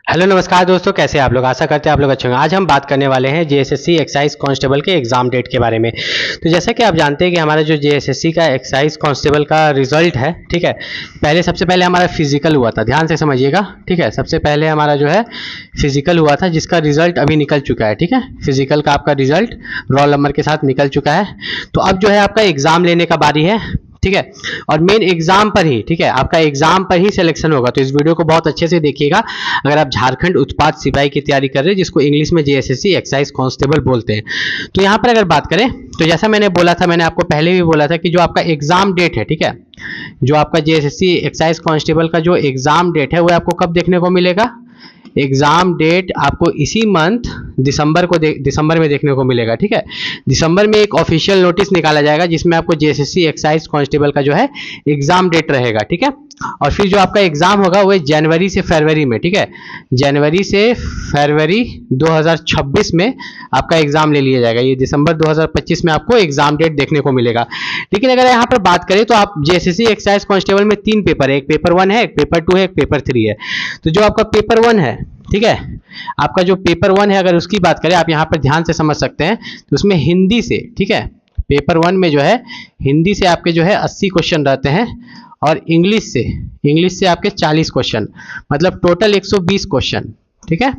Hello नमस्कार दोस्तों, कैसे हैं आप लोग। आशा करते हैं आप लोग अच्छे होंगे। आज हम बात करने वाले हैं जेएसएससी एक्साइज कांस्टेबल के एग्जाम डेट के बारे में। तो जैसा कि आप जानते हैं कि हमारा जो जेएसएससी का एक्साइज कांस्टेबल का रिजल्ट है, ठीक है, सबसे पहले हमारा फिजिकल हुआ था। ध्यान से समझिएगा, ठीक है। सबसे पहले हमारा जो है फिजिकल हुआ था, जिसका रिजल्ट अभी निकल चुका है, ठीक है। फिजिकल का आपका रिजल्ट रोल नंबर के साथ निकल चुका है। तो अब जो है आपका एग्जाम लेने का बारी है, ठीक है। और मेन एग्जाम पर ही, ठीक है, आपका एग्जाम पर ही सिलेक्शन होगा। तो इस वीडियो को बहुत अच्छे से देखिएगा अगर आप झारखंड उत्पाद सिपाही की तैयारी कर रहे हैं, जिसको इंग्लिश में जेएसएससी एक्साइज कांस्टेबल बोलते हैं। तो यहाँ पर अगर बात करें तो जैसा मैंने बोला था, मैंने आपको पहले भी बोला था कि जो आपका एग्जाम डेट है, ठीक है, जो आपका जेएसएससी एक्साइज कांस्टेबल का जो एग्जाम डेट है वो आपको कब देखने को मिलेगा। एग्जाम डेट आपको इसी मंथ दिसंबर में देखने को मिलेगा, ठीक है। दिसंबर में एक ऑफिशियल नोटिस निकाला जाएगा जिसमें आपको जेएसएससी एक्साइज कांस्टेबल का जो है एग्जाम डेट रहेगा, ठीक है। और फिर जो आपका एग्जाम होगा वो जनवरी से फरवरी में, ठीक है, जनवरी से फरवरी 2026 में आपका एग्जाम ले लिया जाएगा। ये दिसंबर 2025 में आपको एग्जाम डेट देखने को मिलेगा। लेकिन अगर यहाँ पर बात करें तो आप जेएसएससी एक्साइज कांस्टेबल में 3 पेपर है, एक पेपर 1 है, एक पेपर 2 है, एक पेपर 3 है। तो जो आपका पेपर 1 है, ठीक है, आपका जो पेपर 1 है अगर उसकी बात करें, आप यहाँ पर ध्यान से समझ सकते हैं, तो उसमें हिंदी से, ठीक है, पेपर 1 में जो है हिंदी से आपके जो है 80 क्वेश्चन रहते हैं और इंग्लिश से आपके 40 क्वेश्चन, मतलब टोटल 120 क्वेश्चन, ठीक है,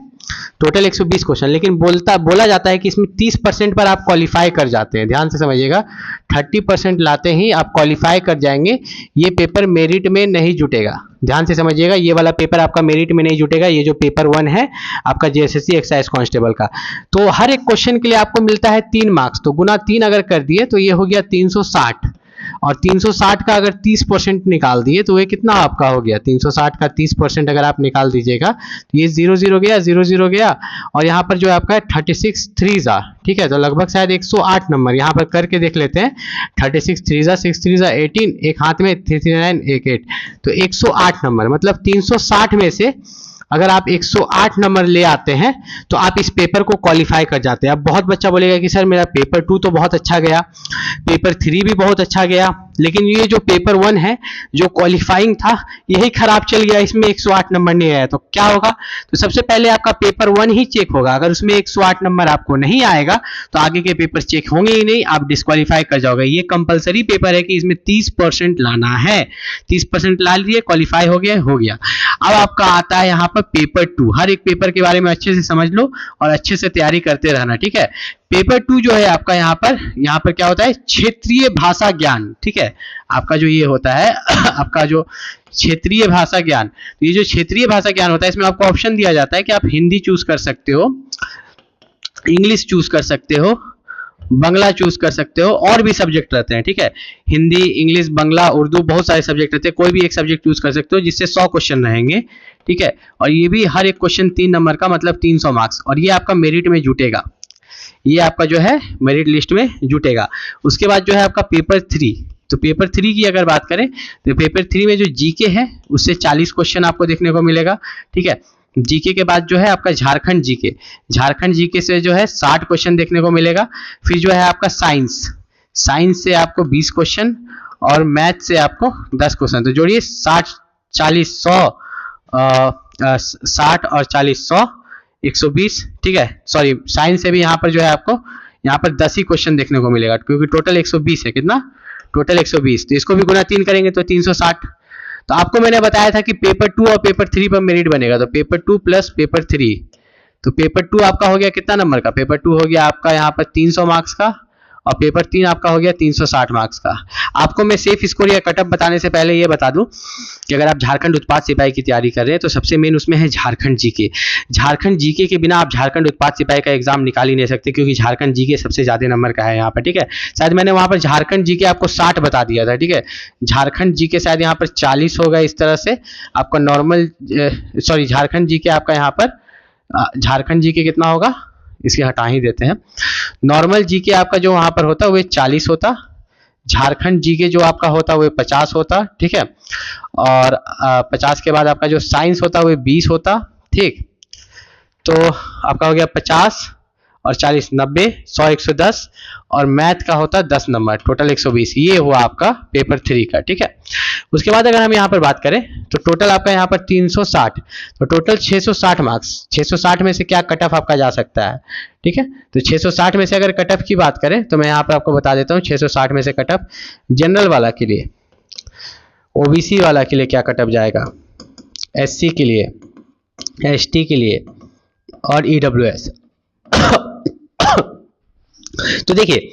टोटल 120 क्वेश्चन। लेकिन बोला जाता है कि इसमें 30% पर आप क्वालिफाई कर जाते हैं। ध्यान से समझिएगा, 30% लाते ही आप क्वालिफाई कर जाएंगे। ये पेपर मेरिट में नहीं जुटेगा। ध्यान से समझिएगा, ये वाला पेपर आपका मेरिट में नहीं जुटेगा। ये जो पेपर 1 है आपका जेएसएससी एक्साइज कांस्टेबल का, तो हर एक क्वेश्चन के लिए आपको मिलता है 3 मार्क्स। तो गुना 3 अगर कर दिए तो ये हो गया 360, और 360 का अगर 30% निकाल दिए तो ये कितना आपका हो गया। 360 का 30% अगर आप निकाल दीजिएगा तो ये 0 गया, 0 गया, और यहाँ पर जो है आपका 36 3 जा, ठीक है। तो लगभग शायद 108 नंबर यहाँ पर करके देख लेते हैं। 36 3 जा 6 3 जा 18, एक हाथ में 3 3 9 1 8, तो 108 नंबर, मतलब 360 में से अगर आप 108 नंबर ले आते हैं तो आप इस पेपर को क्वालिफाई कर जाते हैं। अब बहुत बच्चा बोलेगा कि सर मेरा पेपर 2 तो बहुत अच्छा गया, पेपर 3 भी बहुत अच्छा गया, लेकिन ये जो पेपर 1 है जो क्वालिफाइंग था यही खराब चल गया, इसमें 108 नंबर नहीं आया। तो क्या होगा, तो सबसे पहले आपका पेपर 1 ही चेक होगा। अगर उसमें 108 नंबर आपको नहीं आएगा तो आगे के पेपर चेक होंगे ही नहीं, आप डिस्क्वालीफाई कर जाओगे। ये कंपलसरी पेपर है कि इसमें 30% लाना है। 30% ला लिए, क्वालिफाई हो गया। अब आपका आता है यहाँ पर पेपर 2। हर एक पेपर के बारे में अच्छे से समझ लो और अच्छे से तैयारी करते रहना, ठीक है। पेपर 2 जो है आपका यहाँ पर क्या होता है, क्षेत्रीय भाषा ज्ञान, ठीक है। आपका जो ये होता है आपका जो क्षेत्रीय भाषा ज्ञान, तो ये जो क्षेत्रीय भाषा ज्ञान होता है इसमें आपको ऑप्शन दिया जाता है कि आप हिंदी चूज कर सकते हो, इंग्लिश चूज कर सकते हो, बंगला चूज कर सकते हो, और भी सब्जेक्ट रहते हैं, ठीक है। हिंदी, इंग्लिश, बंगला, उर्दू, बहुत सारे सब्जेक्ट रहते हैं। कोई भी एक सब्जेक्ट चूज कर सकते हो जिससे 100 क्वेश्चन रहेंगे, ठीक है। और ये भी हर एक क्वेश्चन 3 नंबर का, मतलब 300 मार्क्स, और ये आपका मेरिट में जुटेगा। ये आपका जो है मेरिट लिस्ट में जुटेगा। उसके बाद जो है आपका पेपर 3। तो पेपर 3 की अगर बात करें तो पेपर 3 में जो जीके है उससे 40 क्वेश्चन आपको देखने को मिलेगा, ठीक है। जीके के बाद जो है आपका झारखंड जीके से जो है 60 क्वेश्चन देखने को मिलेगा। फिर जो है आपका साइंस से आपको 20 क्वेश्चन, और मैथ से आपको 10 क्वेश्चन। तो जोड़िए 60 40 100, 60 और 40 100 120, ठीक है। सॉरी, साइंस से भी यहाँ पर जो है आपको यहाँ पर 10 ही क्वेश्चन देखने को मिलेगा, क्योंकि टोटल 120 है। कितना टोटल 120, तो इसको भी गुना 3 करेंगे तो 360। तो आपको मैंने बताया था कि पेपर 2 और पेपर 3 पर मेरिट बनेगा, तो पेपर 2 प्लस पेपर 3, तो पेपर 2 आपका हो गया कितना नंबर का, पेपर 2 हो गया आपका यहाँ पर 300 मार्क्स का, और पेपर 3 आपका हो गया 360 मार्क्स का। आपको मैं सेफ स्कोर या कटअप बताने से पहले ये बता दूं कि अगर आप झारखंड उत्पाद सिपाही की तैयारी कर रहे हैं तो सबसे मेन उसमें है झारखंड जीके के बिना आप झारखंड उत्पाद सिपाही का एग्जाम निकाल ही नहीं सकते, क्योंकि झारखंड जीके सबसे ज्यादा नंबर का है यहाँ पर, ठीक है। शायद मैंने वहां पर झारखंड जीके आपको 60 बता दिया था, ठीक है। झारखंड जीके शायद यहाँ पर 40 होगा। इस तरह से आपका नॉर्मल झारखंड जीके आपका यहाँ पर झारखंड जीके कितना होगा, इसके हटा ही देते हैं। नॉर्मल जीके आपका जो वहां पर होता है वो 40 होता, झारखंड जीके जो आपका होता है वो 50 होता, ठीक है। और 50 के बाद आपका जो साइंस होता है वो 20 होता, ठीक। तो आपका हो गया 50, और 40 90 100 110 और मैथ का होता है 10 नंबर, टोटल 120। ये हुआ आपका पेपर 3 का, ठीक है। उसके बाद अगर हम यहाँ पर बात करें तो टोटल आपका यहाँ पर 360, तो टोटल 660 मार्क्स। 660 में से क्या कट ऑफ आपका जा सकता है, ठीक है। तो 660 में से अगर कट ऑफ की बात करें तो मैं यहाँ पर आपको बता देता हूँ 660 में से कट ऑफ जनरल वाला के लिए, ओबीसी वाला के लिए क्या कट ऑफ जाएगा, एससी के लिए, एसटी के लिए और ईडब्ल्यूएस। तो देखिए,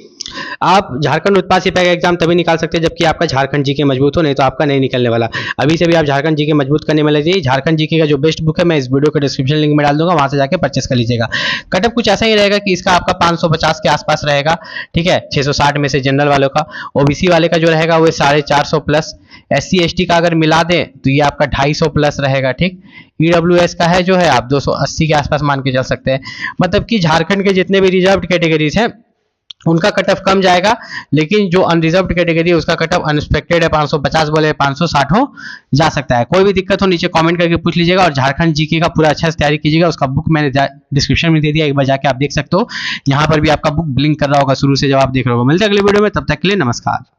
आप झारखंड उत्पाद सिपाही का एग्जाम तभी निकाल सकते हैं जबकि आपका झारखंड जीके मजबूत हो, नहीं तो आपका नहीं निकलने वाला। अभी से भी आप झारखंड जीके मजबूत करने में लगे। झारखंड जीके का जो बेस्ट बुक है मैं इस वीडियो के डिस्क्रिप्शन लिंक में डाल दूंगा, वहां से जाके परचेस कर लीजिएगा। कटअप कुछ ऐसा ही रहेगा कि इसका आपका 550 के आसपास रहेगा, ठीक है। 660 में से जनरल वालों का, ओबीसी वाले का जो रहेगा वो 450 प्लस, एससी एसटी का अगर मिला दें तो ये आपका 250 प्लस रहेगा, ठीक। ईडब्ल्यूएस का है जो है आप 280 के आसपास मान के चल सकते हैं। मतलब कि झारखंड के जितने भी रिजर्व कैटेगरीज हैं उनका कट ऑफ कम जाएगा, लेकिन जो अनरिजर्व्ड कैटेगरी है उसका कट ऑफ अनएक्सपेक्टेड है, 550 बोले 560 हो जा सकता है। कोई भी दिक्कत हो नीचे कमेंट करके पूछ लीजिएगा। और झारखंड जीके का पूरा अच्छा से तैयारी कीजिएगा, उसका बुक मैंने डिस्क्रिप्शन में दे दिया, एक बार जाके आप देख सकते हो। यहाँ पर भी आपका बुक ब्लिंक कर रहा होगा शुरू से जब आप देख रहे हो। मिलते हैं अगले वीडियो में, तब तक के लिए नमस्कार।